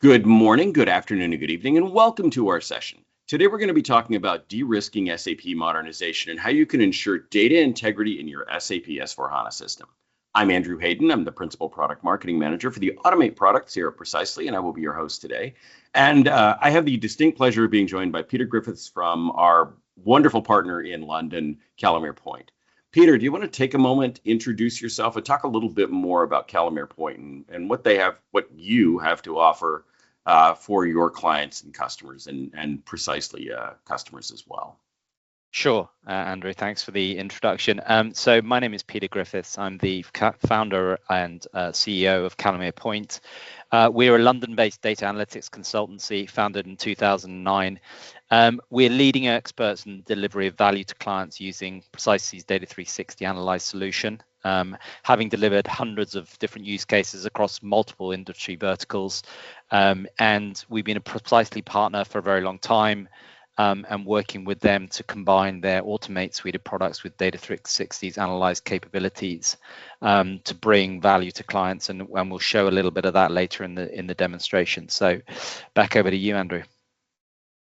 Good morning, good afternoon, and good evening, and welcome to our session. Today, we're going to be talking about de-risking SAP modernization and how you can ensure data integrity in your SAP S/4HANA system. I'm Andrew Hayden. I'm the Principal Product Marketing Manager for the Automate products here at Precisely, and I will be your host today. And I have the distinct pleasure of being joined by Peter Griffiths from our wonderful partner in London, Calimere Point. Peter, do you want to take a moment, introduce yourself, and talk a little bit more about Calimere Point and what you have to offer for your clients and customers, and Precisely customers as well? Sure, Andrew, thanks for the introduction. So my name is Peter Griffiths. I'm the founder and CEO of Calimere Point. We're a London-based data analytics consultancy founded in 2009. We're leading experts in delivery of value to clients using Precisely's Data360 analyze solution, having delivered hundreds of different use cases across multiple industry verticals. And we've been a Precisely partner for a very long time. And working with them to combine their Automate suite of products with Data360's analyze capabilities to bring value to clients, and we'll show a little bit of that later in the demonstration. So back over to you, Andrew.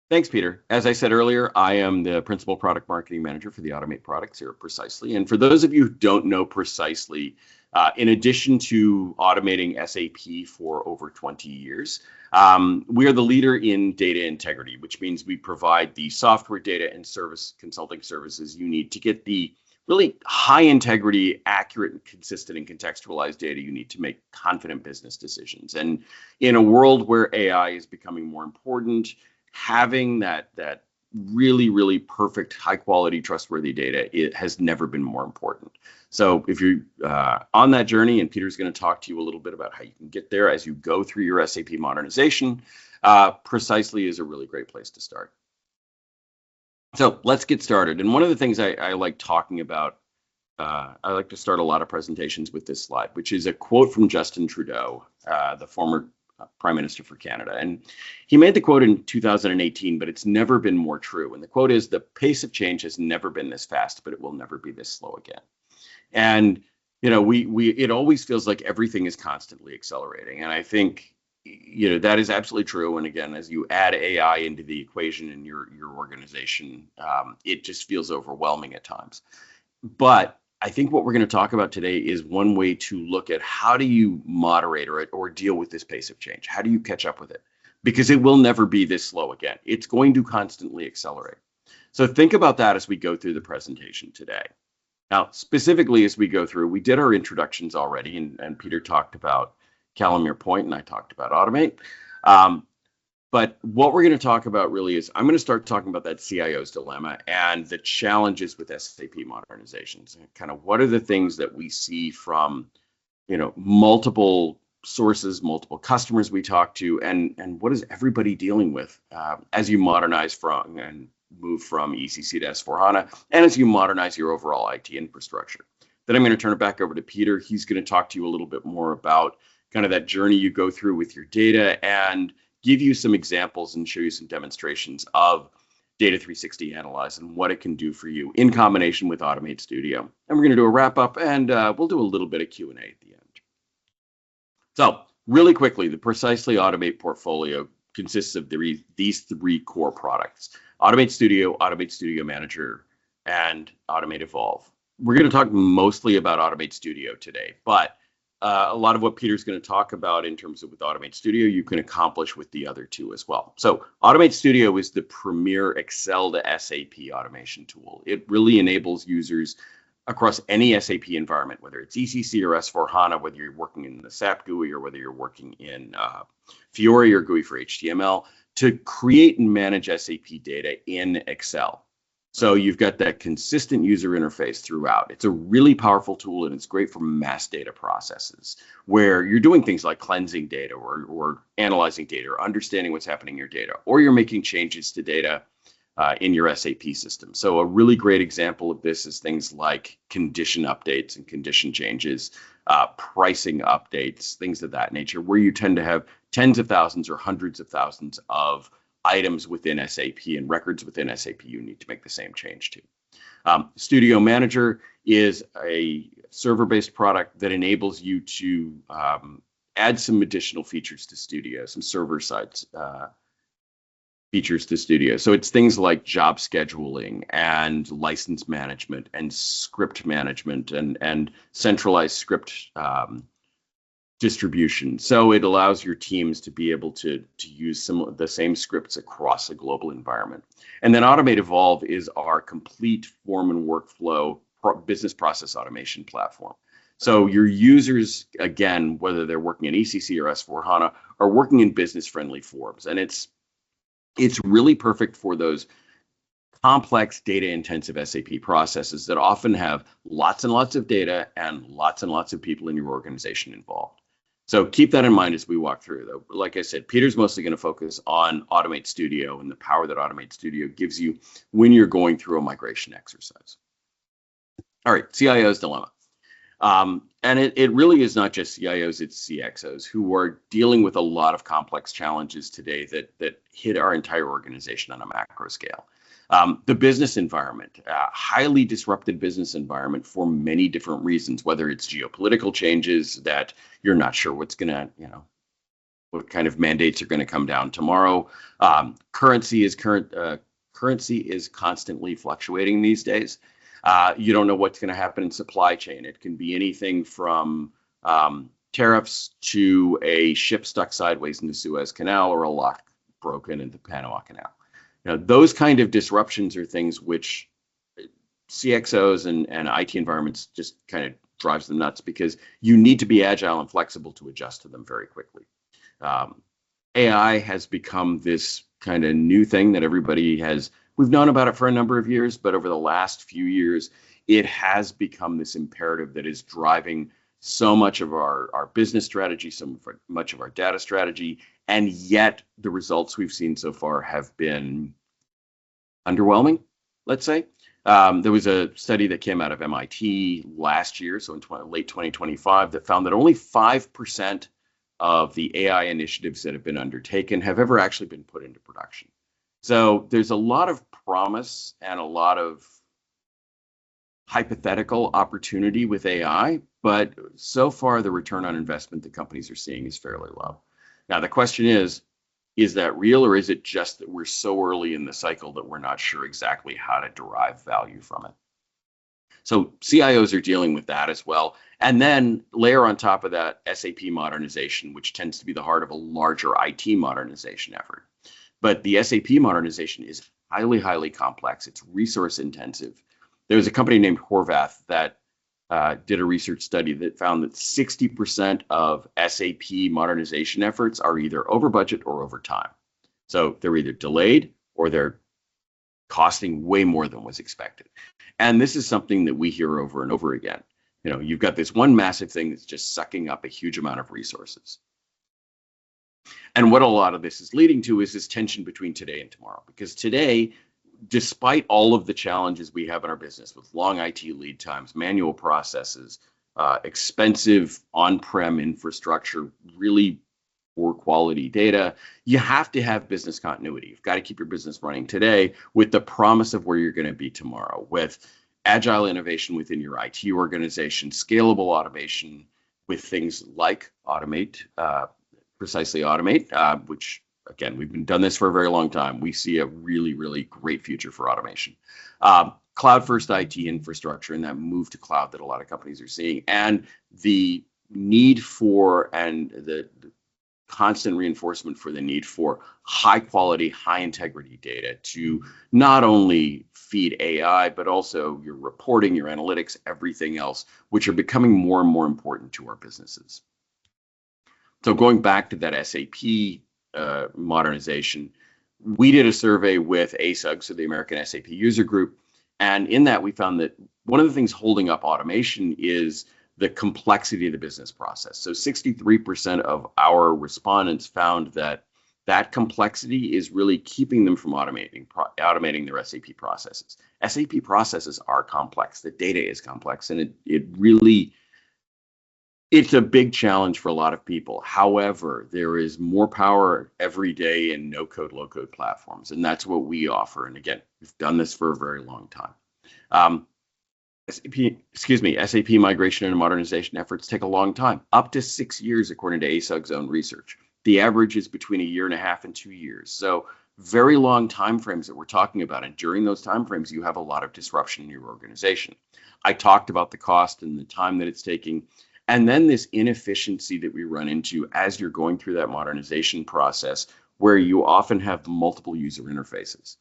Thanks, Peter. As I said earlier, I am the Principal Product Marketing Manager for the Automate products here at Precisely. And for those of you who don't know Precisely, in addition to automating SAP for over 20 years, we are the leader in data integrity, which means we provide the software, data, and service consulting services you need to get the really high integrity, accurate, and consistent and contextualized data you need to make confident business decisions. And in a world where AI is becoming more important, having that really, really perfect, high quality, trustworthy data, it has never been more important. So if you're on that journey, and Peter's going to talk to you a little bit about how you can get there as you go through your SAP modernization, Precisely is a really great place to start. So let's get started. And one of the things I like talking about, I like to start a lot of presentations with this slide, which is a quote from Justin Trudeau, the former Prime Minister for Canada. And he made the quote in 2018, but it's never been more true. And the quote is, "The pace of change has never been this fast, but it will never be this slow again." And, you know, it always feels like everything is constantly accelerating. And I think, you know, that is absolutely true. And again, as you add AI into the equation in your organization, it just feels overwhelming at times. But I think what we're going to talk about today is one way to look at how do you moderate or deal with this pace of change? How do you catch up with it? Because it will never be this slow again. It's going to constantly accelerate. So think about that as we go through the presentation today. Now, specifically as we go through, we did our introductions already, and Peter talked about Calimere Point, and I talked about Automate. But what we're going to talk about really is I'm going to start talking about that CIO's dilemma and the challenges with SAP modernizations. And kind of what are the things that we see from, you know, multiple sources, multiple customers we talk to, and what is everybody dealing with as you modernize from and move from ECC to S/4HANA, and as you modernize your overall IT infrastructure. Then I'm going to turn it back over to Peter. He's going to talk to you a little bit more about kind of that journey you go through with your data and give you some examples and show you some demonstrations of Data360 Analyze and what it can do for you in combination with Automate Studio. And we're going to do a wrap up, and we'll do a little bit of Q&A at the end. So really quickly, the Precisely Automate portfolio consists of these three core products: Automate Studio, Automate Studio Manager, and Automate Evolve. We're going to talk mostly about Automate Studio today, but a lot of what Peter's going to talk about in terms of with Automate Studio, you can accomplish with the other two as well. So Automate Studio is the premier Excel to SAP automation tool. It really enables users across any SAP environment, whether it's ECC or S/4HANA, whether you're working in the SAP GUI or whether you're working in Fiori or GUI for HTML, to create and manage SAP data in Excel. So you've got that consistent user interface throughout. It's a really powerful tool, and it's great for mass data processes where you're doing things like cleansing data or analyzing data or understanding what's happening in your data, or you're making changes to data in your SAP system. So a really great example of this is things like condition updates and condition changes, pricing updates, things of that nature, where you tend to have tens of thousands or hundreds of thousands of items within SAP and records within SAP you need to make the same change to. Studio Manager is a server-based product that enables you to add some additional features to Studio, some server-side features to Studio. So it's things like job scheduling and license management and script management and centralized script distribution. So it allows your teams to be able to use the same scripts across a global environment. And then Automate Evolve is our complete form and workflow business process automation platform. So your users, again, whether they're working in ECC or S/4HANA, are working in business-friendly forms. And it's really perfect for those complex data-intensive SAP processes that often have lots and lots of data and lots of people in your organization involved. So keep that in mind as we walk through, though. Like I said, Peter's mostly going to focus on Automate Studio and the power that Automate Studio gives you when you're going through a migration exercise. All right, CIO's dilemma. And it really is not just CIOs, it's CXOs who are dealing with a lot of complex challenges today that hit our entire organization on a macro scale. The business environment, highly disrupted business environment for many different reasons, whether it's geopolitical changes that you're not sure what's going to, what kind of mandates are going to come down tomorrow. Currency is constantly fluctuating these days. You don't know what's going to happen in supply chain. It can be anything from tariffs to a ship stuck sideways in the Suez Canal or a lock broken in the Panama Canal. Those kind of disruptions are things which CXOs and IT environments just kind of drives them nuts because you need to be agile and flexible to adjust to them very quickly. AI has become this kind of new thing that we've known about it for a number of years, but over the last few years, it has become this imperative that is driving so much of our business strategy, much of our data strategy, and yet the results we've seen so far have been underwhelming, let's say. There was a study that came out of MIT last year, so in late 2025, that found that only 5% of the AI initiatives that have been undertaken have ever actually been put into production. So there's a lot of promise and a lot of hypothetical opportunity with AI, but so far the return on investment that companies are seeing is fairly low. Now, the question is that real, or is it just that we're so early in the cycle that we're not sure exactly how to derive value from it? So CIOs are dealing with that as well. And then layer on top of that SAP modernization, which tends to be the heart of a larger IT modernization effort. But the SAP modernization is highly, highly complex. It's resource intensive. There was a company named Horvath that did a research study that found that 60% of SAP modernization efforts are either over budget or over time. So they're either delayed or they're costing way more than was expected. And this is something that we hear over and over again. You've got this one massive thing that's just sucking up a huge amount of resources. And what a lot of this is leading to is this tension between today and tomorrow. Because today, despite all of the challenges we have in our business with long IT lead times, manual processes, expensive on-prem infrastructure, really poor quality data, you have to have business continuity. You've got to keep your business running today with the promise of where you're going to be tomorrow, with agile innovation within your IT organization, scalable automation with things like Precisely Automate, which, again, we've been done this for a very long time. We see a really, really great future for automation. Cloud-first IT infrastructure and that move to cloud that a lot of companies are seeing, and the need for and the constant reinforcement for the need for high quality, high integrity data to not only feed AI, but also your reporting, your analytics, everything else, which are becoming more and more important to our businesses. So going back to that SAP modernization, we did a survey with ASUG, so the American SAP User Group, and in that we found that one of the things holding up automation is the complexity of the business process. So 63% of our respondents found that complexity is really keeping them from automating their SAP processes. SAP processes are complex. The data is complex, and it's a big challenge for a lot of people. However, there is more power every day in no-code, low-code platforms, and that's what we offer. And again, we've done this for a very long time. SAP migration and modernization efforts take a long time, up to 6 years, according to ASUG's own research. The average is between 1.5 years and 2 years. So very long time frames that we're talking about. And during those time frames, you have a lot of disruption in your organization. I talked about the cost and the time that it's taking. And then this inefficiency that we run into as you're going through that modernization process, where you often have multiple user interfaces.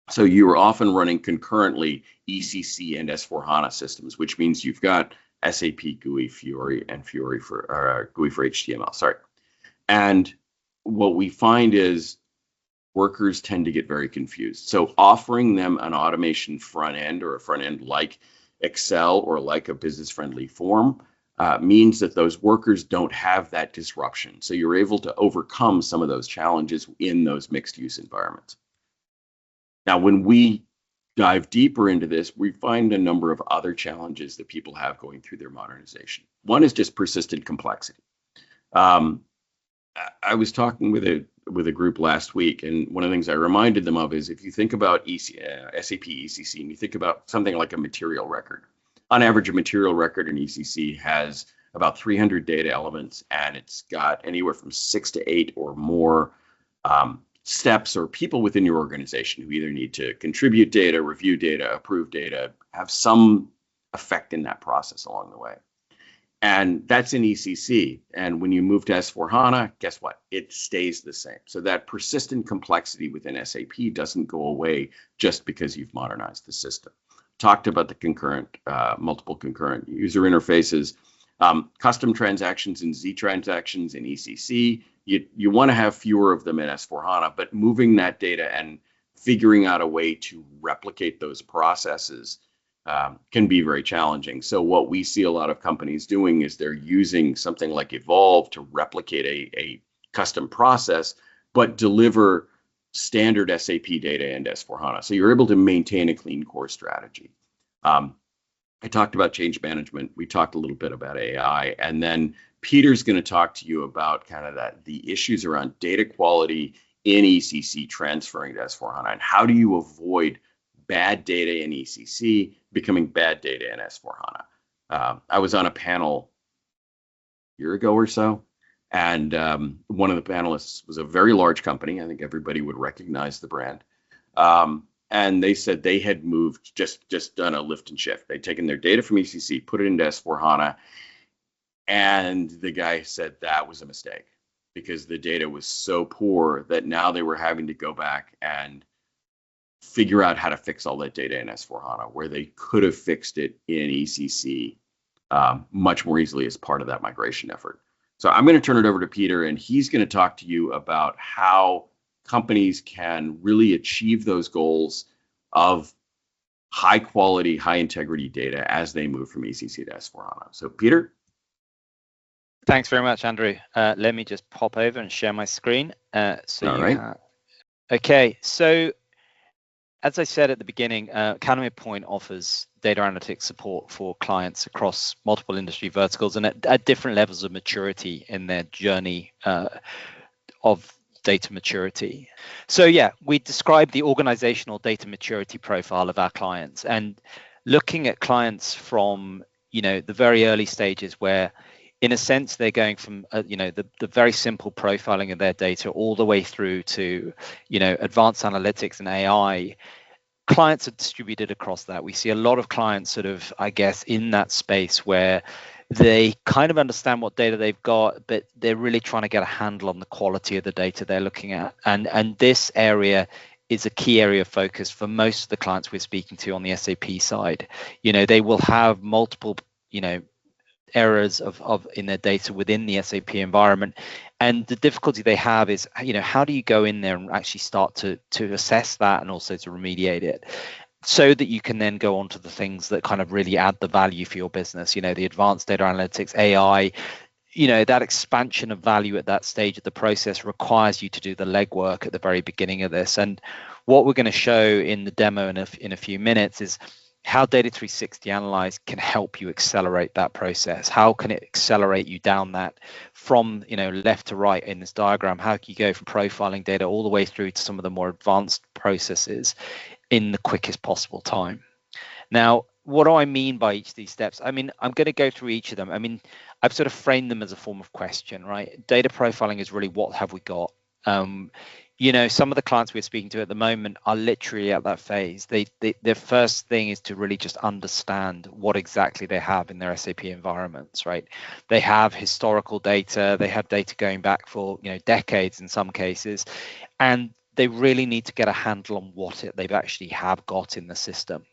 So you are often running concurrently ECC and S/4HANA systems, which means you've got SAP GUI, Fiori, and Fiori for GUI for HTML. Sorry. And what we find is workers tend to get very confused. So offering them an automation front end, or a front end like Excel or like a business-friendly form, means that those workers don't have that disruption. So you're able to overcome some of those challenges in those mixed-use environments. Now, when we dive deeper into this, we find a number of other challenges that people have going through their modernization. One is just persistent complexity. I was talking with a group last week, and one of the things I reminded them of is, if you think about SAP ECC, and you think about something like a material record. On average, a material record in ECC has about 300 data elements, and it's got anywhere from 6 to 8 or more steps or people within your organization who either need to contribute data, review data, approve data, have some effect in that process along the way. And that's in ECC. And when you move to S/4HANA, guess what? It stays the same. So that persistent complexity within SAP doesn't go away just because you've modernized the system. Talked about the multiple concurrent user interfaces, custom transactions and Z transactions in ECC. You want to have fewer of them in S/4HANA, but moving that data and figuring out a way to replicate those processes can be very challenging. So what we see a lot of companies doing is they're using something like Evolve to replicate a custom process, but deliver standard SAP data into S/4HANA. So you're able to maintain a clean core strategy. I talked about change management. We talked a little bit about AI, and then Peter's going to talk to you about kind of the issues around data quality in ECC transferring to S/4HANA, and how do you avoid bad data in ECC becoming bad data in S/4HANA. I was on a panel a year ago or so, and one of the panelists was a very large company. I think everybody would recognize the brand. And they said they had moved, just done a lift and shift. They'd taken their data from ECC, put it into S/4HANA, and the guy said that was a mistake because the data was so poor that now they were having to go back and figure out how to fix all that data in S/4HANA, where they could have fixed it in ECC much more easily as part of that migration effort. So I'm going to turn it over to Peter, and he's going to talk to you about how companies can really achieve those goals of high quality, high integrity data as they move from ECC to S/4HANA. So Peter? Thanks very much, Andrew. Let me just pop over and share my screen. Okay, so as I said at the beginning, Calimere Point offers data analytics support for clients across multiple industry verticals and at different levels of maturity in their journey of data maturity. So yeah, we describe the organizational data maturity profile of our clients, and looking at clients from the very early stages where, in a sense, they're going from the very simple profiling of their data all the way through to advanced analytics and AI. Clients are distributed across that. We see a lot of clients sort of, I guess, in that space where they kind of understand what data they've got, but they're really trying to get a handle on the quality of the data they're looking at. And this area is a key area of focus for most of the clients we're speaking to on the SAP side. They will have multiple, errors of in their data within the SAP environment, and the difficulty they have is how do you go in there and actually start to assess that and also to remediate it, so that you can then go on to the things that kind of really add the value for your business, the advanced data analytics, AI. That expansion of value at that stage of the process requires you to do the legwork at the very beginning of this. And what we're going to show in the demo in a few minutes is how Data360 Analyze can help you accelerate that process. How can it accelerate you down that from left to right in this diagram? How can you go from profiling data all the way through to some of the more advanced processes in the quickest possible time? Now, what do I mean by each of these steps? I mean, I'm going to go through each of them. I mean, I've sort of framed them as a form of question, right? Data profiling is really what have we got? Some of the clients we're speaking to at the moment are literally at that phase. Their first thing is to really just understand what exactly they have in their SAP environments, right? They have historical data, they have data going back for decades in some cases, and they really need to get a handle on what they've actually have got in the system.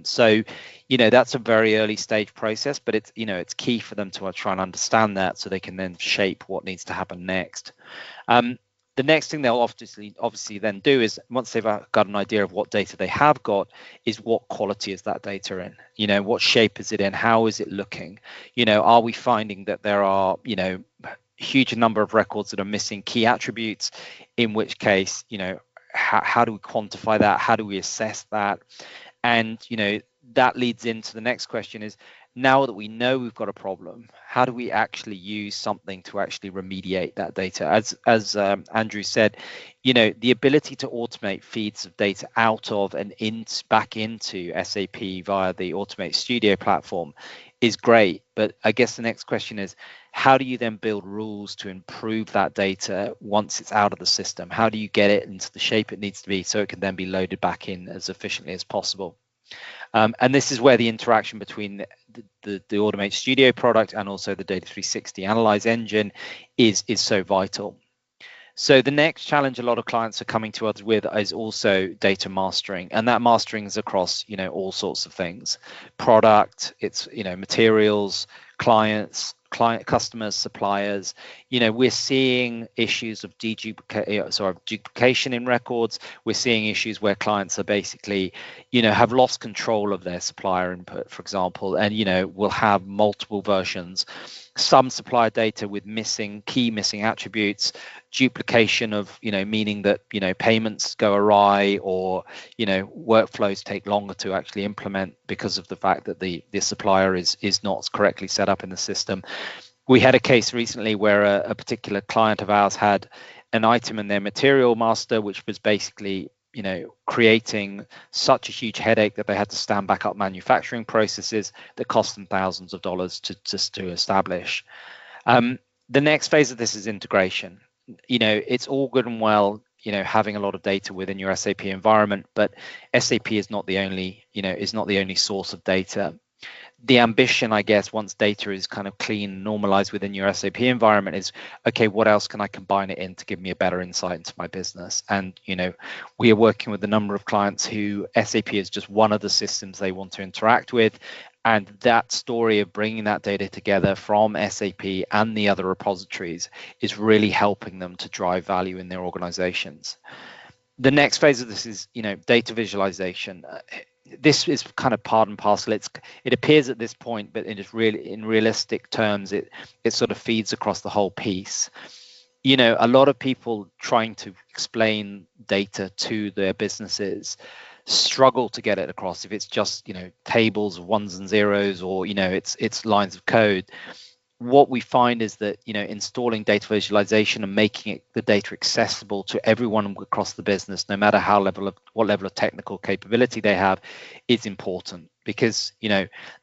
So that's a very early stage process, but it's key for them to try and understand that so they can then shape what needs to happen next. The next thing they'll obviously then do is, once they've got an idea of what data they have got, is what quality is that data in? What shape is it in? How is it looking? Are we finding that there are huge number of records that are missing key attributes? In which case, how do we quantify that? How do we assess that? And that leads into the next question is, now that we know we've got a problem, how do we actually use something to actually remediate that data? As Andrew said, the ability to automate feeds of data out of and back into SAP via the Automate Studio platform is great. But I guess the next question is, how do you then build rules to improve that data once it's out of the system? How do you get it into the shape it needs to be so it can then be loaded back in as efficiently as possible? And this is where the interaction between the Automate Studio product and also the Data360 Analyze engine is so vital. So the next challenge a lot of clients are coming to us with is also data mastering, and that mastering is across all sorts of things: product, it's materials, customers, suppliers. We're seeing issues of duplication in records. We're seeing issues where clients are basically have lost control of their supplier input, for example, and will have multiple versions, some supplier data with key missing attributes, duplication of meaning that payments go awry, or workflows take longer to actually implement because of the fact that the supplier is not correctly set up in the system. We had a case recently where a particular client of ours had an item in their material master which was basically creating such a huge headache that they had to stand back up manufacturing processes that cost them thousands of dollars to establish. The next phase of this is integration. It's all good and well having a lot of data within your SAP environment, but SAP is not the only source of data. The ambition, I guess, once data is kind of clean, normalized within your SAP environment, is, okay, what else can I combine it in to give me a better insight into my business? And we are working with a number of clients who SAP is just one of the systems they want to interact with, and that story of bringing that data together from SAP and the other repositories is really helping them to drive value in their organizations. The next phase of this is data visualization. This is kind of part and parcel. It appears at this point, but it is really, in realistic terms, it sort of feeds across the whole piece. A lot of people trying to explain data to their businesses struggle to get it across if it's just tables of ones and zeros, or it's lines of code. What we find is that installing data visualization and making the data accessible to everyone across the business, no matter what level of technical capability they have, is important, because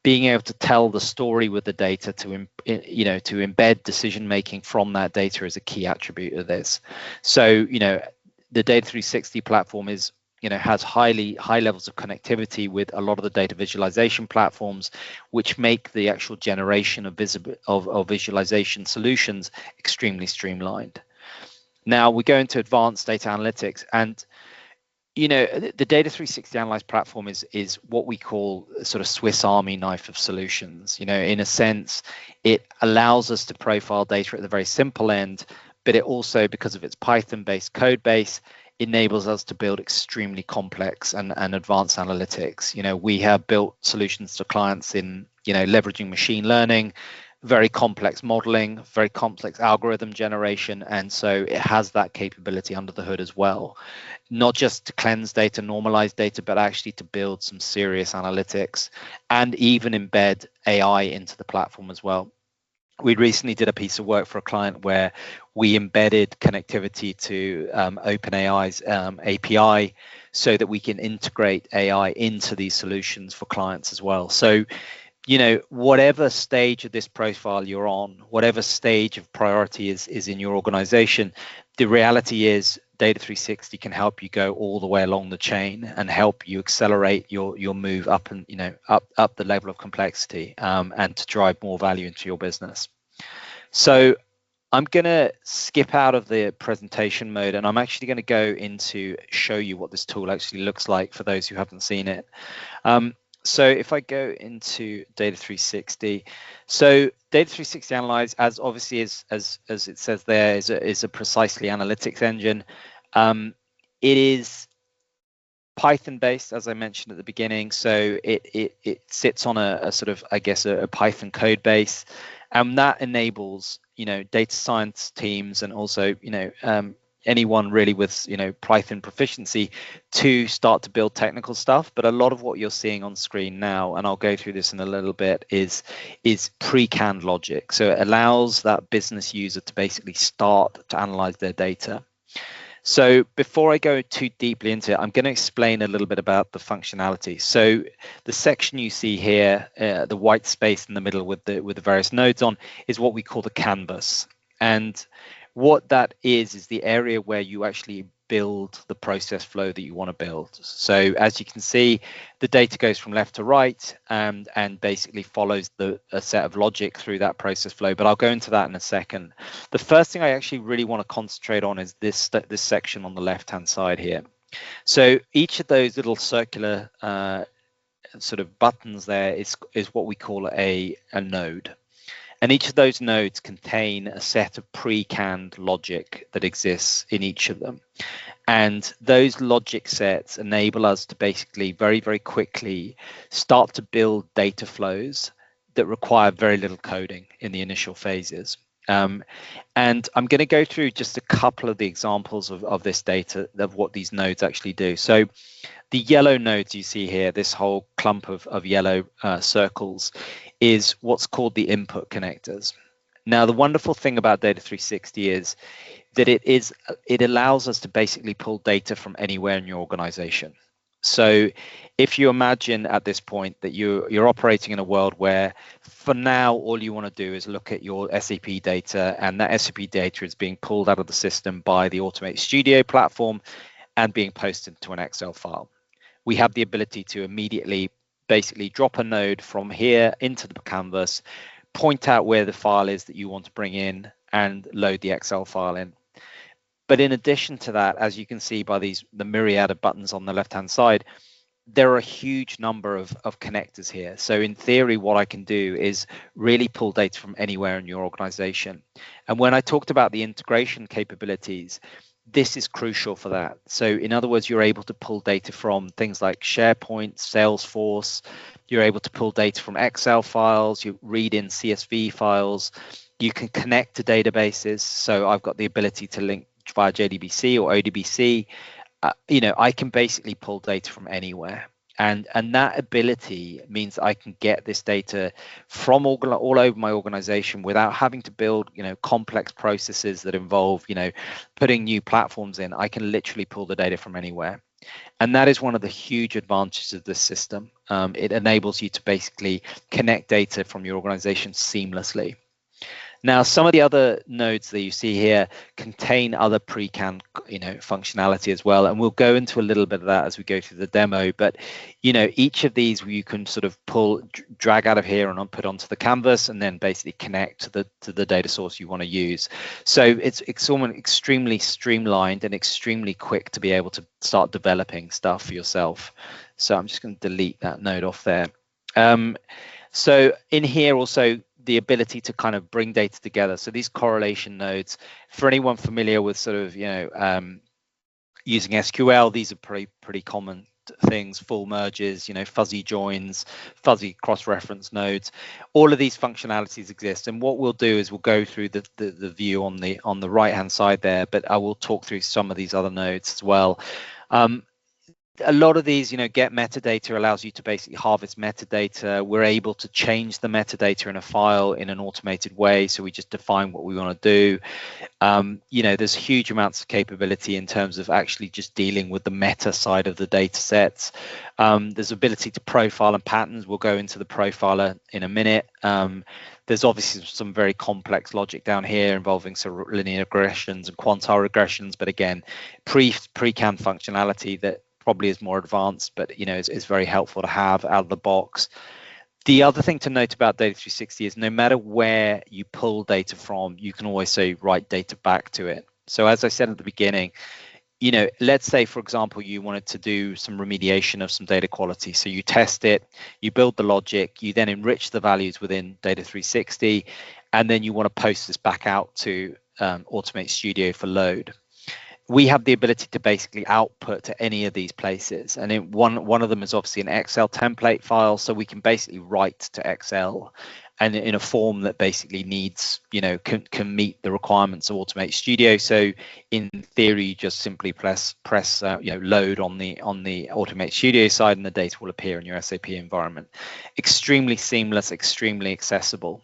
being able to tell the story with the data to embed decision making from that data is a key attribute of this. So the Data360 platform has high levels of connectivity with a lot of the data visualization platforms, which make the actual generation of visualization solutions extremely streamlined. Now we go into advanced data analytics, and the Data360 Analyze platform is what we call a sort of Swiss Army knife of solutions. In a sense, it allows us to profile data at the very simple end, but it also, because of its Python-based code base, enables us to build extremely complex and advanced analytics. We have built solutions to clients in leveraging machine learning, very complex modeling, very complex algorithm generation, and so it has that capability under the hood as well, not just to cleanse data, normalize data, but actually to build some serious analytics and even embed AI into the platform as well. We recently did a piece of work for a client where we embedded connectivity to OpenAI's API so that we can integrate AI into these solutions for clients as well. So, you know, whatever stage of this profile you're on, whatever stage of priority is in your organization, the reality is Data360 can help you go all the way along the chain and help you accelerate your move up and, you know, up the level of complexity and to drive more value into your business. So I'm going to skip out of the presentation mode, and I'm actually going to go into show you what this tool actually looks like for those who haven't seen it. So if I go into Data360, so Data360 Analyze, as obviously as it says there, is a precisely analytics engine. It is Python based, as I mentioned at the beginning. So it sits on a sort of, I guess, a Python code base, and that enables, you know, data science teams and also, you know, anyone really with, you know, Python proficiency to start to build technical stuff. But a lot of what you're seeing on screen now, and I'll go through this in a little bit, is pre-canned logic. So it allows that business user to basically start to analyze their data. So before I go too deeply into it, I'm going to explain a little bit about the functionality. So the section you see here, the white space in the middle with the various nodes on, is what we call the canvas. And what that is the area where you actually build the process flow that you want to build. So as you can see, the data goes from left to right and basically follows a set of logic through that process flow. But I'll go into that in a second. The first thing I actually really want to concentrate on is this section on the left-hand side here. So each of those little circular sort of buttons there is what we call a node. And each of those nodes contain a set of pre-canned logic that exists in each of them. And those logic sets enable us to basically very, very quickly start to build data flows that require very little coding in the initial phases. And I'm going to go through just a couple of the examples of this data, of what these nodes actually do. So the yellow nodes you see here, this whole clump of yellow circles, is what's called the input connectors. Now, the wonderful thing about Data360 is that it allows us to basically pull data from anywhere in your organization. So if you imagine at this point that you're operating in a world where for now all you want to do is look at your SAP data, and that SAP data is being pulled out of the system by the Automate Studio platform and being posted to an Excel file. We have the ability to immediately basically drop a node from here into the canvas, point out where the file is that you want to bring in, and load the Excel file in. But in addition to that, as you can see by the myriad of buttons on the left-hand side, there are a huge number of connectors here. So in theory, what I can do is really pull data from anywhere in your organization. And when I talked about the integration capabilities, this is crucial for that. So in other words, you're able to pull data from things like SharePoint, Salesforce. You're able to pull data from Excel files. You read in CSV files. You can connect to databases. So I've got the ability to link via JDBC or ODBC. You know, I can basically pull data from anywhere. And that ability means I can get this data from all over my organization without having to build, you know, complex processes that involve, you know, putting new platforms in. I can literally pull the data from anywhere. And that is one of the huge advantages of this system. It enables you to basically connect data from your organization seamlessly. Now, some of the other nodes that you see here contain other pre-canned, you know, functionality as well, and we'll go into a little bit of that as we go through the demo. But you know, each of these you can sort of drag out of here and put onto the canvas, and then basically connect to the data source you want to use. So it's extremely streamlined and extremely quick to be able to start developing stuff for yourself. So I'm just going to delete that node off there. So in here also, the ability to kind of bring data together. So these correlation nodes, for anyone familiar with sort of, you know, using SQL, these are pretty common things, full merges, you know, fuzzy joins, fuzzy cross-reference nodes. All of these functionalities exist. And what we'll do is we'll go through the view on the right-hand side there, but I will talk through some of these other nodes as well. a lot of these, get metadata allows you to basically harvest metadata. We're able to change the metadata in a file in an automated way. So we just define what we want to do. There's huge amounts of capability in terms of actually just dealing with the meta side of the data sets. There's ability to profile and patterns. We'll go into the profiler in a minute. There's obviously some very complex logic down here involving sort of linear regressions and quantile regressions, but again, pre-canned functionality that probably is more advanced, but is very helpful to have out of the box. The other thing to note about Data360 is no matter where you pull data from, you can always say write data back to it. So as I said at the beginning, let's say, for example, you wanted to do some remediation of some data quality. So you test it, you build the logic, you then enrich the values within Data360, and then you want to post this back out to Automate Studio for load. We have the ability to basically output to any of these places, and one of them is obviously an Excel template file, so we can basically write to Excel and in a form that basically needs, can meet the requirements of Automate Studio. So in theory, you just simply press load on the Automate Studio side, and the data will appear in your SAP environment. Extremely seamless, extremely accessible.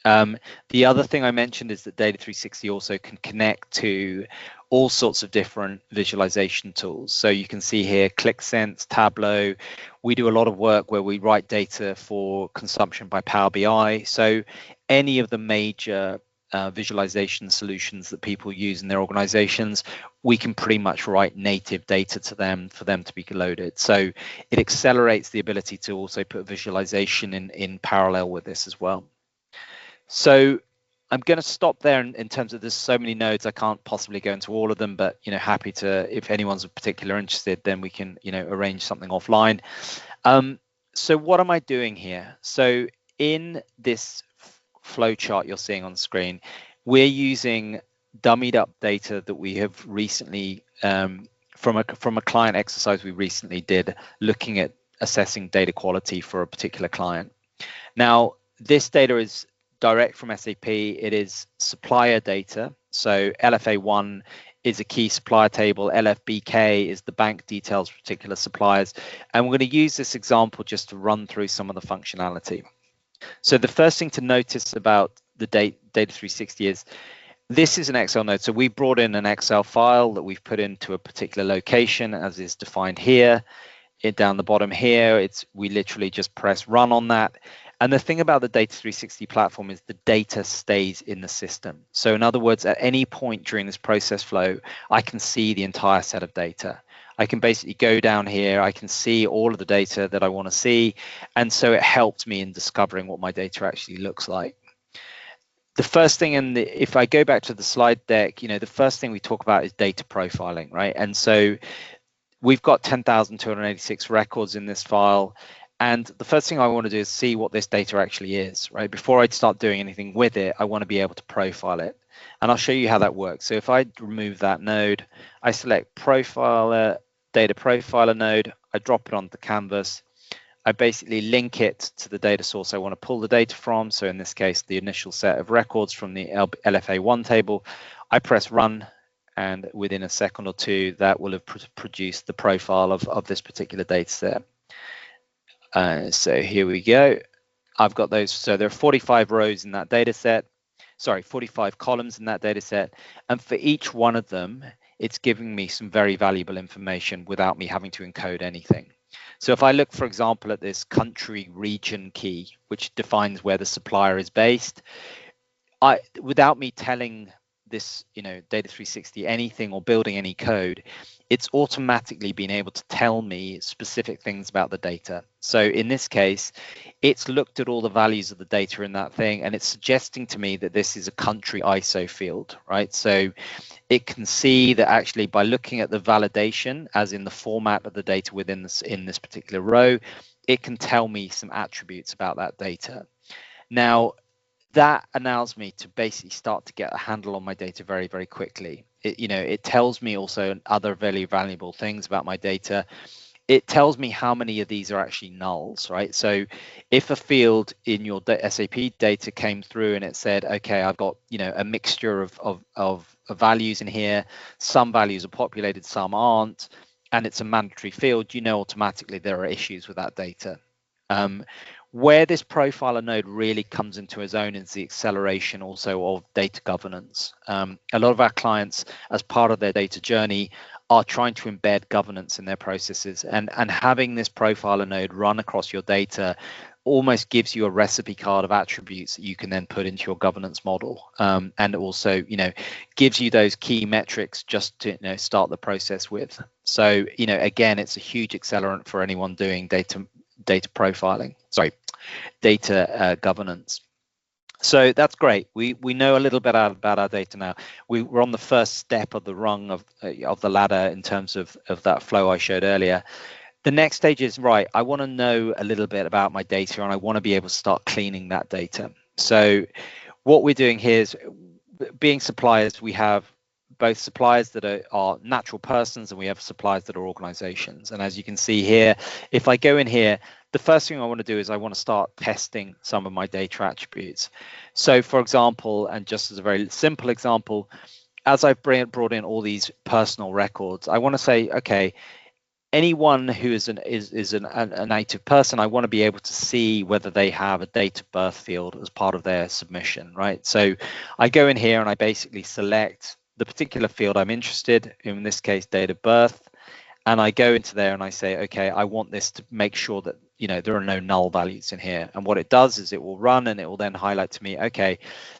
The other thing I mentioned is that Data360 also can connect to all sorts of different visualization tools. So you can see here ClickSense, Tableau. We do a lot of work where we write data for consumption by Power BI. So any of the major visualization solutions that people use in their organizations, we can pretty much write native data to them for them to be loaded. So it accelerates the ability to also put visualization in parallel with this as well. So I'm going to stop there in terms of there's so many nodes, I can't possibly go into all of them, but happy to, if anyone's particular interested, then we can arrange something offline. So what am I doing here? So in this flow chart you're seeing on the screen, we're using dummied up data that we have recently from a client exercise we recently did, looking at assessing data quality for a particular client. Now this data is direct from SAP. It is supplier data. So LFA1 is a key supplier table. LFBK is the bank details for particular suppliers. And we're going to use this example just to run through some of the functionality. So the first thing to notice about the Data360 is this is an Excel node. So we brought in an Excel file that we've put into a particular location as is defined here. Down the bottom here, we literally just press run on that. And the thing about the Data360 platform is the data stays in the system. So in other words, at any point during this process flow, I can see the entire set of data. I can basically go down here, I can see all of the data that I want to see. And so it helped me in discovering what my data actually looks like. The first thing, if I go back to the slide deck, the first thing we talk about is data profiling, right? And so we've got 10,286 records in this file. And the first thing I want to do is see what this data actually is, right? Before I start doing anything with it, I want to be able to profile it. And I'll show you how that works. So if I remove that node, I select profiler, data profiler node, I drop it onto the canvas. I basically link it to the data source I want to pull the data from. So in this case, the initial set of records from the LFA1 table. I press run, and within a second or two, that will have produced the profile of this particular data set. So here we go. I've got those. So there are 45 rows in that data set. Sorry, 45 columns in that data set. And for each one of them, it's giving me some very valuable information without me having to encode anything. So if I look, for example, at this country region key, which defines where the supplier is based, without me telling this, Data360 anything or building any code, it's automatically been able to tell me specific things about the data. So in this case, it's looked at all the values of the data in that thing, and it's suggesting to me that this is a country ISO field, right? So it can see that actually by looking at the validation, as in the format of the data within this, in this particular row, it can tell me some attributes about that data. Now, that allows me to basically start to get a handle on my data very, very quickly. It tells me also other very valuable things about my data. It tells me how many of these are actually nulls, right? So if a field in your SAP data came through and it said, okay, I've got, a mixture of values in here, some values are populated, some aren't, and it's a mandatory field, you know automatically there are issues with that data. Where this profiler node really comes into its own is the acceleration also of data governance. A lot of our clients, as part of their data journey, are trying to embed governance in their processes, and having this profiler node run across your data almost gives you a recipe card of attributes that you can then put into your governance model, and also gives you those key metrics just to start the process with. So again, it's a huge accelerant for anyone doing data profiling, data governance. So that's great. We know a little bit about our data now. We're on the first step of the rung of the ladder in terms of that flow I showed earlier. The next stage is, right, I want to know a little bit about my data, and I want to be able to start cleaning that data. So what we're doing here is, being suppliers, we have both suppliers that are natural persons, and we have suppliers that are organizations. And as you can see here, if I go in here, the first thing I want to do is I want to start testing some of my data attributes. So for example, and just as a very simple example, as I've brought in all these personal records, I want to say, okay, anyone who is a native person, I want to be able to see whether they have a date of birth field as part of their submission, right? So I go in here and I basically select the particular field I'm interested in this case, date of birth, and I go into there and I say, okay, I want this to make sure that there are no null values in here. And what it does is it will run and it will then highlight to me, okay,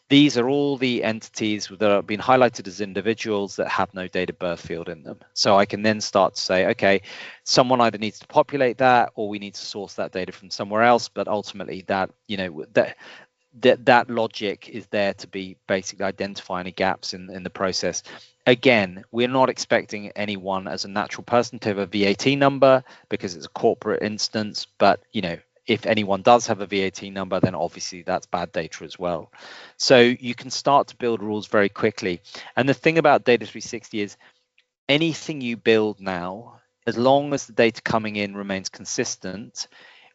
these are all the entities that have been highlighted as individuals that have no date of birth field in them. So I can then start to say, okay, someone either needs to populate that, or we need to source that data from somewhere else. But ultimately that logic is there to be basically identify any gaps in the process. Again, we're not expecting anyone as a natural person to have a VAT number because it's a corporate instance, but if anyone does have a VAT number, then obviously that's bad data as well. So you can start to build rules very quickly. And the thing about Data360 is, anything you build now, as long as the data coming in remains consistent,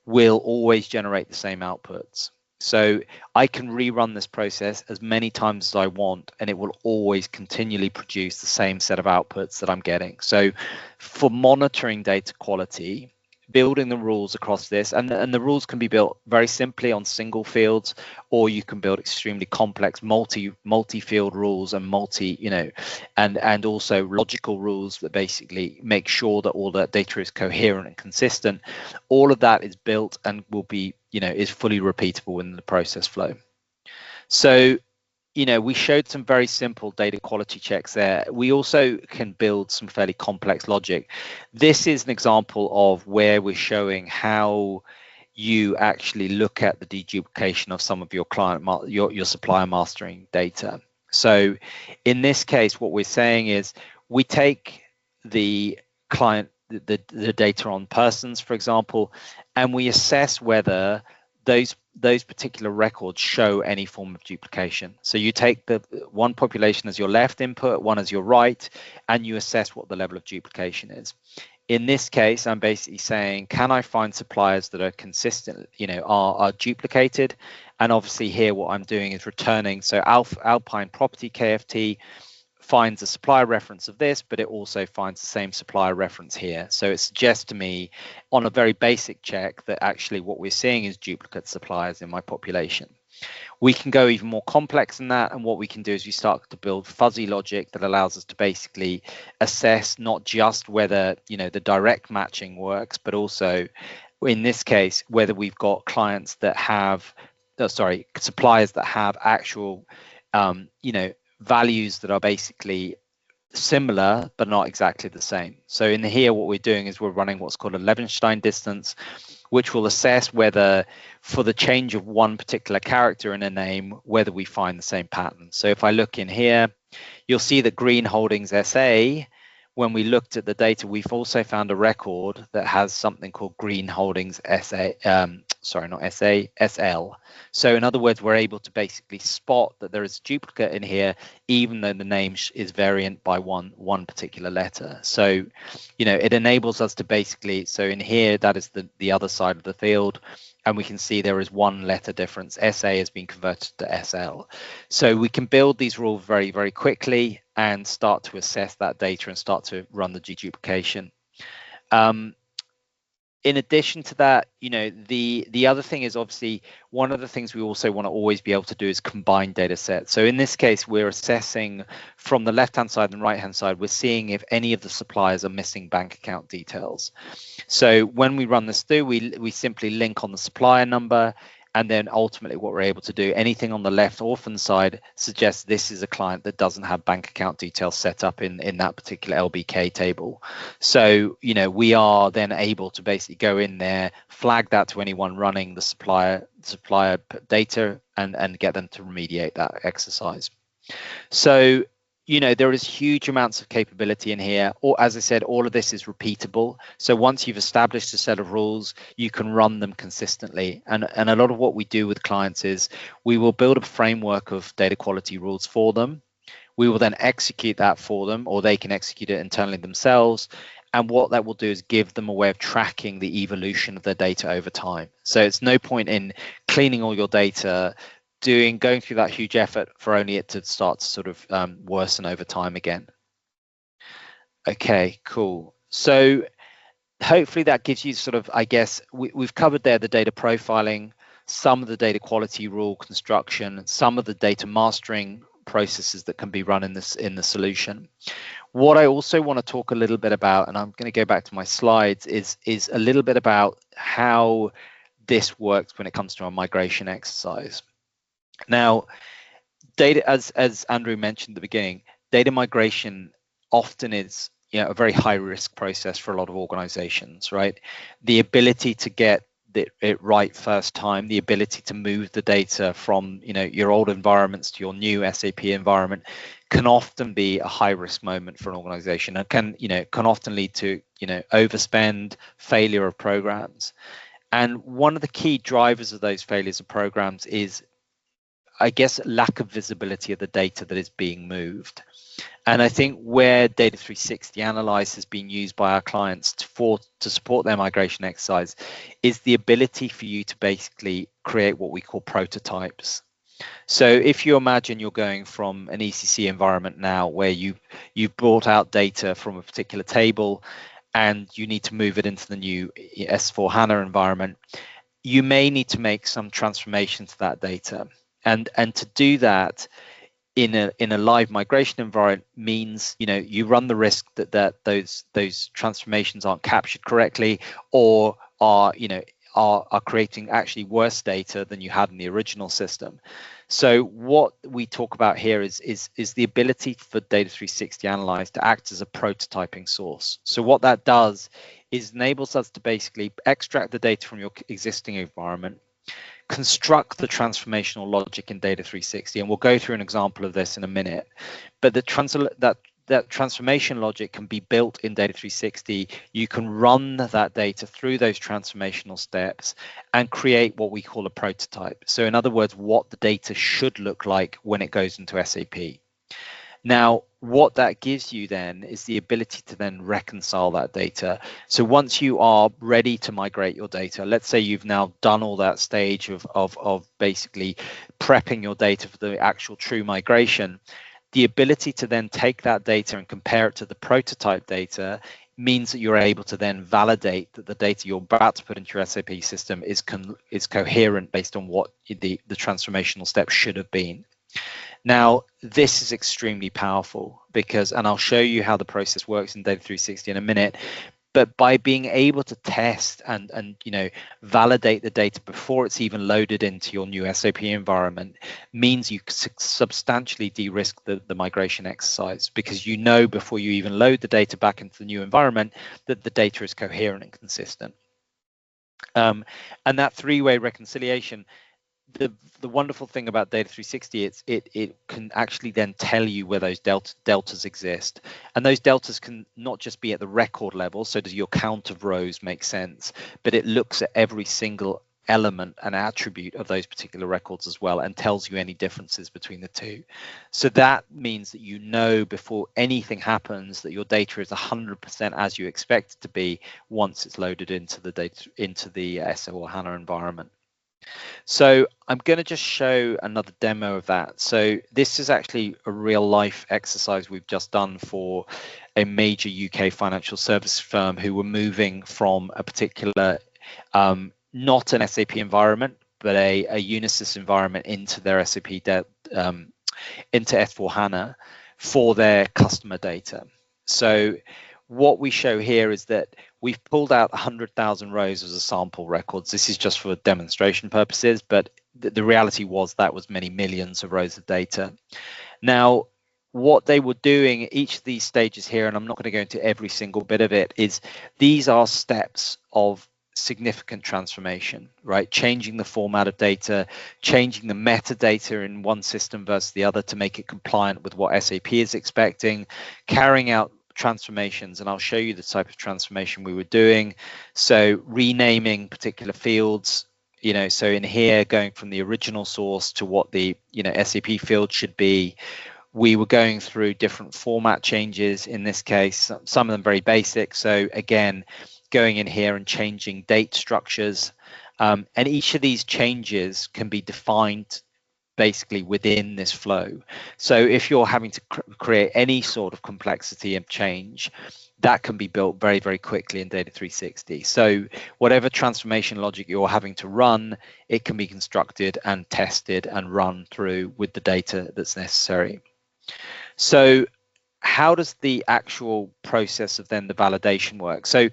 will always generate the same outputs. So I can rerun this process as many times as I want, and it will always continually produce the same set of outputs that I'm getting. So for monitoring data quality, building the rules across this, and the rules can be built very simply on single fields, or you can build extremely complex multi-field rules and and also logical rules that basically make sure that all that data is coherent and consistent. All of that is built and will be is fully repeatable in the process flow. So we showed some very simple data quality checks there. We also can build some fairly complex logic. This is an example of where we're showing how you actually look at the deduplication of some of your your supplier mastering data. So in this case, what we're saying is, we take the client, the data on persons, for example, and we assess whether those particular records show any form of duplication. So you take the one population as your left input, one as your right, and you assess what the level of duplication is. In this case, I'm basically saying, can I find suppliers that are consistent, are duplicated? And obviously here what I'm doing is returning, so Alpine Property KFT finds a supplier reference of this, but it also finds the same supplier reference here. So it suggests to me on a very basic check that actually what we're seeing is duplicate suppliers in my population. We can go even more complex than that, and what we can do is we start to build fuzzy logic that allows us to basically assess not just whether the direct matching works, but also in this case whether we've got clients that have suppliers that have actual values that are basically similar but not exactly the same. So in here what we're doing is we're running what's called a Levenstein distance, which will assess whether for the change of one particular character in a name, whether we find the same pattern. So if I look in here, you'll see that Green Holdings SA, when we looked at the data, we've also found a record that has something called Green Holdings SA, SL. So in other words, we're able to basically spot that there is a duplicate in here, even though the name is variant by one particular letter. So, it enables us to basically, so in here, that is the other side of the field, and we can see there is one letter difference. SA has been converted to SL. So we can build these rules very, very quickly and start to assess that data and start to run the deduplication. In addition to that, the other thing is obviously one of the things we also want to always be able to do is combine data sets. So in this case, we're assessing from the left-hand side and right-hand side, we're seeing if any of the suppliers are missing bank account details. So when we run this through, we simply link on the supplier number, and then ultimately what we're able to do, anything on the left orphan side suggests this is a client that doesn't have bank account details set up in that particular LBK table. So, we are then able to basically go in there, flag that to anyone running the supplier data and get them to remediate that exercise. So, there is huge amounts of capability in here. Or as I said, all of this is repeatable. So once you've established a set of rules, you can run them consistently. And a lot of what we do with clients is we will build a framework of data quality rules for them. We will then execute that for them, or they can execute it internally themselves. And what that will do is give them a way of tracking the evolution of their data over time. So it's no point in cleaning all your data, going through that huge effort for only it to start to sort of worsen over time again. Okay, cool. So hopefully that gives you sort of, I guess, we've covered there the data profiling, some of the data quality rule construction, some of the data mastering processes that can be run in the solution. What I also want to talk a little bit about, and I'm going to go back to my slides, is a little bit about how this works when it comes to our migration exercise. Now, data, as Andrew mentioned at the beginning, data migration often is a very high risk process for a lot of organizations, right? The ability to get it right first time, the ability to move the data from your old environments to your new SAP environment can often be a high risk moment for an organization, and can often lead to overspend, failure of programs. And one of the key drivers of those failures of programs is, I guess, lack of visibility of the data that is being moved. And I think where Data360 Analyze has been used by our clients to support their migration exercise is the ability for you to basically create what we call prototypes. So if you imagine you're going from an ECC environment now where you've brought out data from a particular table and you need to move it into the new S/4HANA environment, you may need to make some transformation to that data. And to do that in a live migration environment means you run the risk that those transformations aren't captured correctly, or are creating actually worse data than you had in the original system. So what we talk about here is the ability for Data360 Analyze to act as a prototyping source. So what that does is enables us to basically extract the data from your existing environment, construct the transformational logic in Data360, and we'll go through an example of this in a minute. But that transformation logic can be built in Data360. You can run that data through those transformational steps and create what we call a prototype. So in other words, what the data should look like when it goes into SAP. Now, what that gives you then is the ability to then reconcile that data. So once you are ready to migrate your data, let's say you've now done all that stage of basically prepping your data for the actual true migration, the ability to then take that data and compare it to the prototype data means that you're able to then validate that the data you're about to put into your SAP system is coherent based on what the transformational steps should have been. Now, this is extremely powerful because, and I'll show you how the process works in Data360 in a minute, but by being able to test and validate the data before it's even loaded into your new SAP environment means you substantially de-risk the migration exercise, because before you even load the data back into the new environment that the data is coherent and consistent. And that three-way reconciliation, the wonderful thing about Data360 is it can actually then tell you where those deltas exist, and those deltas can not just be at the record level, so does your count of rows make sense, but it looks at every single element and attribute of those particular records as well and tells you any differences between the two. So that means that before anything happens that your data is 100% as you expect it to be once it's loaded into the S/4HANA environment. So I'm going to just show another demo of that. So this is actually a real life exercise we've just done for a major UK financial service firm who were moving from a particular, not an SAP environment, but a Unisys environment into their SAP, into S4HANA for their customer data. So what we show here is that we've pulled out 100,000 rows as a sample records. This is just for demonstration purposes, but the reality was that was many millions of rows of data. Now, what they were doing, each of these stages here, and I'm not going to go into every single bit of it, is these are steps of significant transformation, right? Changing the format of data, changing the metadata in one system versus the other to make it compliant with what SAP is expecting, carrying out transformations, and I'll show you the type of transformation we were doing. So renaming particular fields, so in here, going from the original source to what the SAP field should be. We were going through different format changes in this case, some of them very basic. So again, going in here and changing date structures, and each of these changes can be defined basically within this flow. So if you're having to create any sort of complexity of change, that can be built very, very quickly in Data360. So whatever transformation logic you're having to run, it can be constructed and tested and run through with the data that's necessary. So how does the actual process of then the validation work? So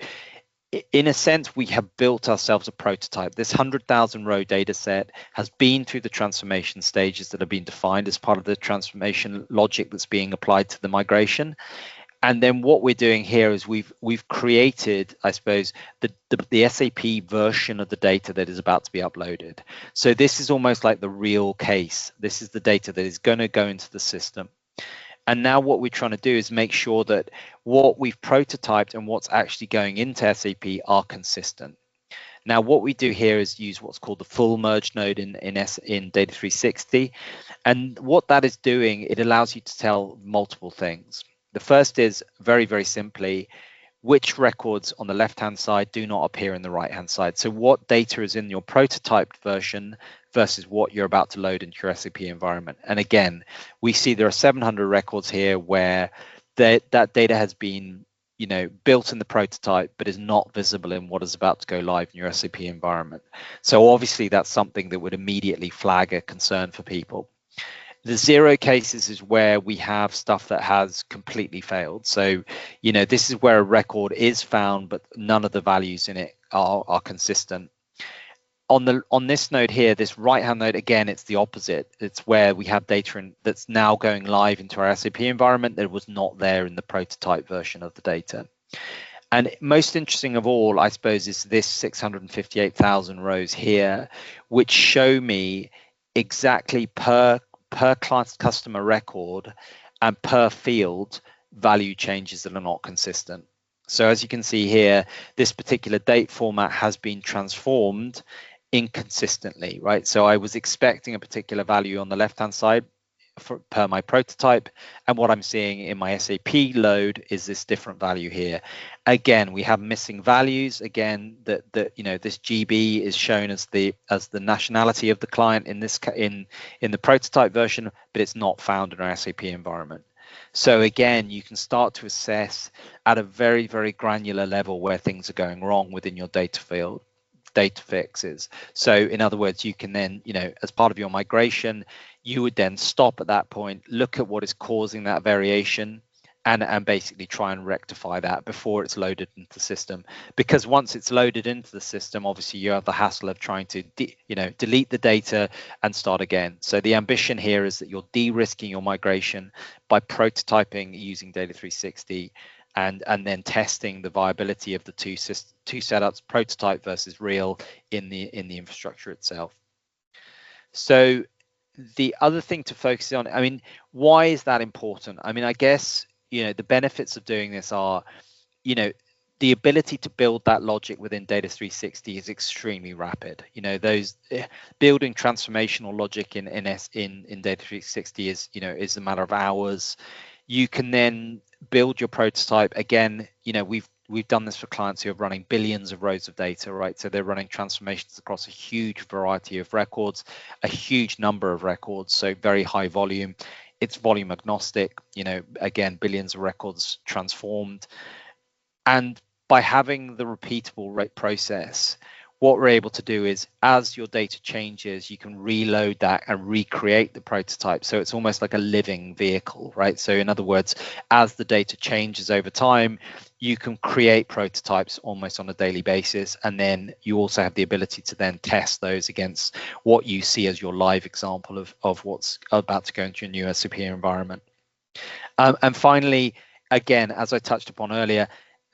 in a sense, we have built ourselves a prototype. This 100,000 row data set has been through the transformation stages that have been defined as part of the transformation logic that's being applied to the migration. And then what we're doing here is we've created, I suppose, the SAP version of the data that is about to be uploaded. So this is almost like the real case. This is the data that is going to go into the system. And now what we're trying to do is make sure that what we've prototyped and what's actually going into SAP are consistent. Now, what we do here is use what's called the full merge node in Data360. And what that is doing, it allows you to tell multiple things. The first is very, very simply, which records on the left-hand side do not appear in the right-hand side. So what data is in your prototyped version versus what you're about to load into your SAP environment. And again, we see there are 700 records here where that data has been built in the prototype, but is not visible in what is about to go live in your SAP environment. So obviously that's something that would immediately flag a concern for people. The 0 cases is where we have stuff that has completely failed. So, this is where a record is found, but none of the values in it are consistent. On this node here, this right-hand node, again, it's the opposite. It's where we have data that's now going live into our SAP environment that was not there in the prototype version of the data. And most interesting of all, I suppose, is this 658,000 rows here, which show me exactly per class customer record and per field value changes that are not consistent. So as you can see here, this particular date format has been transformed inconsistently, right? So I was expecting a particular value on the left-hand side per my prototype, and what I'm seeing in my SAP load is this different value here. Again, we have missing values. Again, that this GB is shown as the nationality of the client in this in the prototype version, but it's not found in our SAP environment. So again, you can start to assess at a very, very granular level where things are going wrong within your data field. Data fixes. So in other words, you can then, as part of your migration, you would then stop at that point, look at what is causing that variation, and basically try and rectify that before it's loaded into the system. Because once it's loaded into the system, obviously you have the hassle of trying to delete the data and start again. So the ambition here is that you're de-risking your migration by prototyping using Data360 and then testing the viability of the two setups, prototype versus real, in the infrastructure itself. So the other thing to focus on, why is that important? I guess the benefits of doing this are, the ability to build that logic within Data360 is extremely rapid. Those building transformational logic in Data360 is a matter of hours. You can then build your prototype. Again, we've we've done this for clients who are running billions of rows of data, right? So they're running transformations across a huge variety of records, a huge number of records, so very high volume. It's volume agnostic, again, billions of records transformed. And by having the repeatable rate process, what we're able to do is, as your data changes, you can reload that and recreate the prototype. So it's almost like a living vehicle, right? So in other words, as the data changes over time, you can create prototypes almost on a daily basis. And then you also have the ability to then test those against what you see as your live example of what's about to go into your new SAP environment. And finally, again, as I touched upon earlier,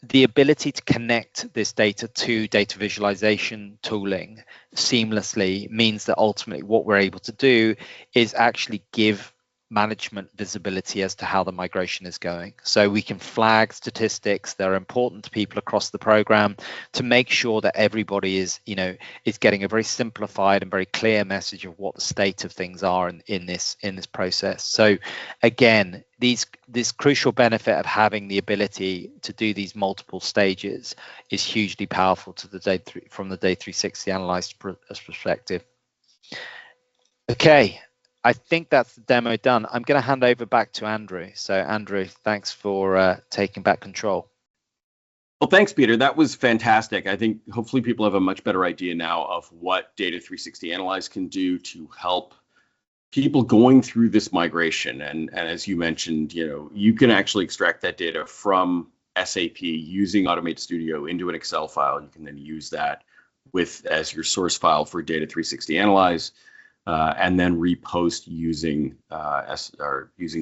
the ability to connect this data to data visualization tooling seamlessly means that ultimately what we're able to do is actually give management visibility as to how the migration is going. So we can flag statistics that are important to people across the program to make sure that everybody is getting a very simplified and very clear message of what the state of things are in this process. So again, this crucial benefit of having the ability to do these multiple stages is hugely powerful to the data from the Data360 analyst perspective. Okay, I think that's the demo done. I'm going to hand over back to Andrew. So Andrew, thanks for taking back control. Well, thanks, Peter. That was fantastic. I think hopefully people have a much better idea now of what Data360 Analyze can do to help people going through this migration. And as you mentioned, you can actually extract that data from SAP using Automate Studio into an Excel file. You can then use that as your source file for Data360 Analyze. And then repost using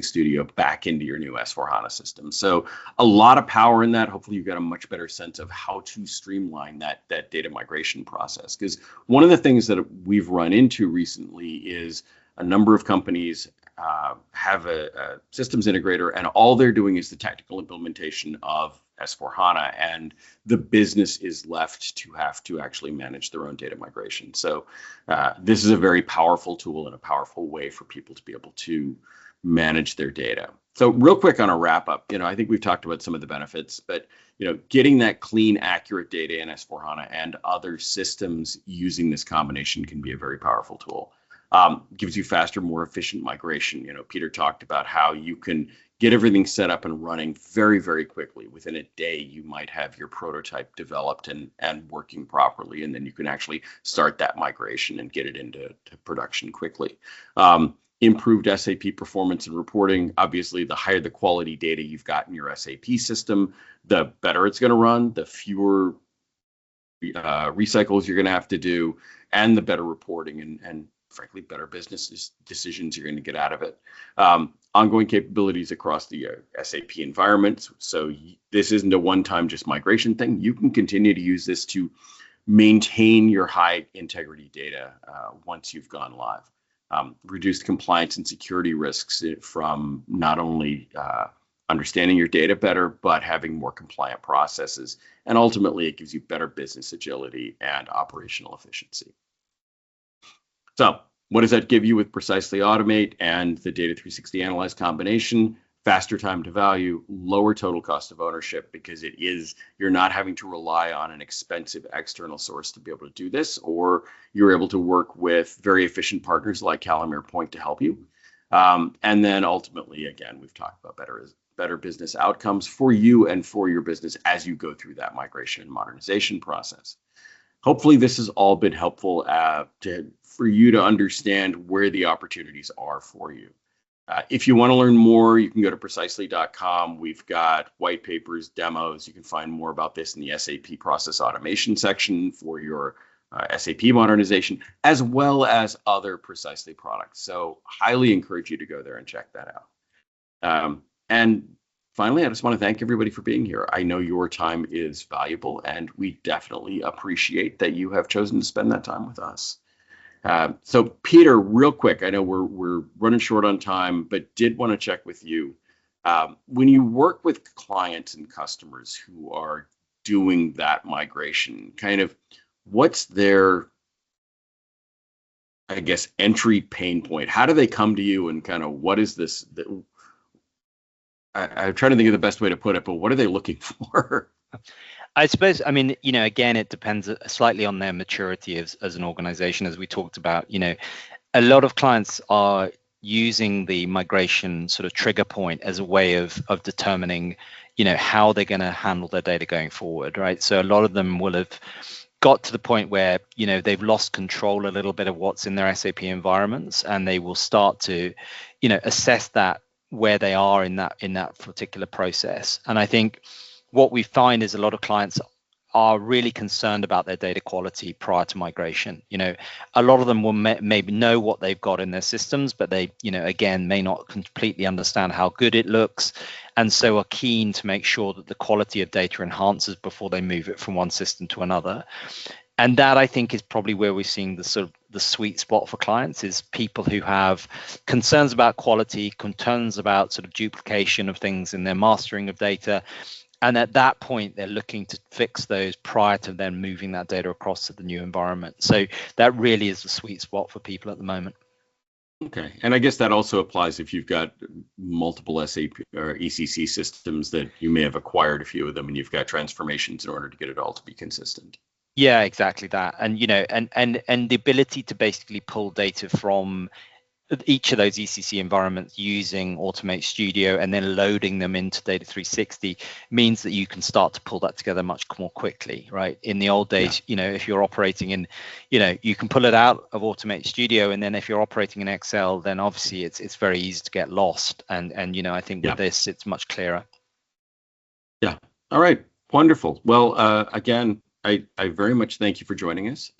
Studio back into your new S4HANA system. So a lot of power in that. Hopefully you've got a much better sense of how to streamline that data migration process. Because one of the things that we've run into recently is a number of companies have a systems integrator, and all they're doing is the technical implementation of S4HANA, and the business is left to have to actually manage their own data migration. So this is a very powerful tool and a powerful way for people to be able to manage their data. So real quick on a wrap up, I think we've talked about some of the benefits, but getting that clean, accurate data in S4HANA and other systems using this combination can be a very powerful tool. Gives you faster, more efficient migration. Peter talked about how you can get everything set up and running very, very quickly. Within a day, you might have your prototype developed and working properly, and then you can actually start that migration and get it into production quickly. Improved SAP performance and reporting. Obviously, the higher the quality data you've got in your SAP system, the better it's going to run, the fewer recycles you're going to have to do, and the better reporting and frankly, better business decisions you're going to get out of it. Ongoing capabilities across the SAP environment. So this isn't a one-time just migration thing. You can continue to use this to maintain your high integrity data once you've gone live. Reduced compliance and security risks from not only understanding your data better, but having more compliant processes. And ultimately, it gives you better business agility and operational efficiency. So what does that give you with Precisely Automate and the Data360 Analyze combination? Faster time to value, lower total cost of ownership, because you're not having to rely on an expensive external source to be able to do this, or you're able to work with very efficient partners like Calimere Point to help you. And then ultimately, again, we've talked about better business outcomes for you and for your business as you go through that migration and modernization process. Hopefully this has all been helpful for you to understand where the opportunities are for you. If you want to learn more, you can go to precisely.com. We've got white papers, demos. You can find more about this in the SAP process automation section for your SAP modernization, as well as other Precisely products. So highly encourage you to go there and check that out. And finally, I just want to thank everybody for being here. I know your time is valuable, and we definitely appreciate that you have chosen to spend that time with us. So Peter, real quick, I know we're running short on time, but did want to check with you. When you work with clients and customers who are doing that migration, kind of what's their, I guess, entry pain point? How do they come to you, and kind of what is this? I'm trying to think of the best way to put it, but what are they looking for? I suppose, I mean, again, it depends slightly on their maturity as an organization, as we talked about. A lot of clients are using the migration sort of trigger point as a way of determining, how they're going to handle their data going forward, right? So a lot of them will have got to the point where they've lost control a little bit of what's in their SAP environments, and they will start to assess that where they are in that particular process. And I think what we find is a lot of clients are really concerned about their data quality prior to migration. A lot of them will maybe know what they've got in their systems, but they, again, may not completely understand how good it looks, and so are keen to make sure that the quality of data enhances before they move it from one system to another. And that, I think, is probably where we're seeing the sort of the sweet spot for clients, is people who have concerns about quality, concerns about sort of duplication of things in their mastering of data. And at that point, they're looking to fix those prior to then moving that data across to the new environment. So that really is the sweet spot for people at the moment. Okay, and I guess that also applies if you've got multiple SAP or ECC systems that you may have acquired a few of them, and you've got transformations in order to get it all to be consistent. Yeah, exactly that. And and the ability to basically pull data from each of those ECC environments using Automate Studio and then loading them into Data360 means that you can start to pull that together much more quickly, right? In the old days, if you're operating in, you can pull it out of Automate Studio, and then if you're operating in Excel, then obviously it's very easy to get lost. And I think with this, it's much clearer. Yeah. All right. Wonderful. Well, again, I very much thank you for joining us.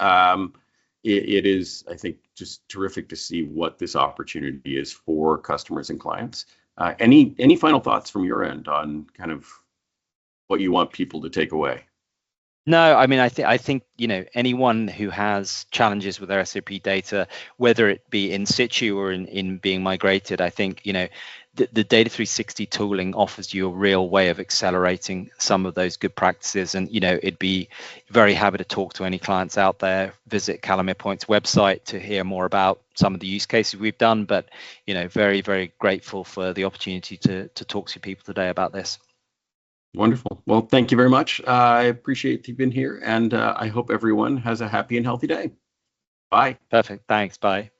It is, I think, just terrific to see what this opportunity is for customers and clients. Any final thoughts from your end on kind of what you want people to take away? No, I mean, I think anyone who has challenges with their SAP data, whether it be in situ or in being migrated, I think the Data360 tooling offers you a real way of accelerating some of those good practices. And it'd be very happy to talk to any clients out there. Visit Calimere Point's website to hear more about some of the use cases we've done. But very, very grateful for the opportunity to talk to people today about this. Wonderful. Well, thank you very much. I appreciate you being here, and I hope everyone has a happy and healthy day. Bye. Perfect. Thanks. Bye.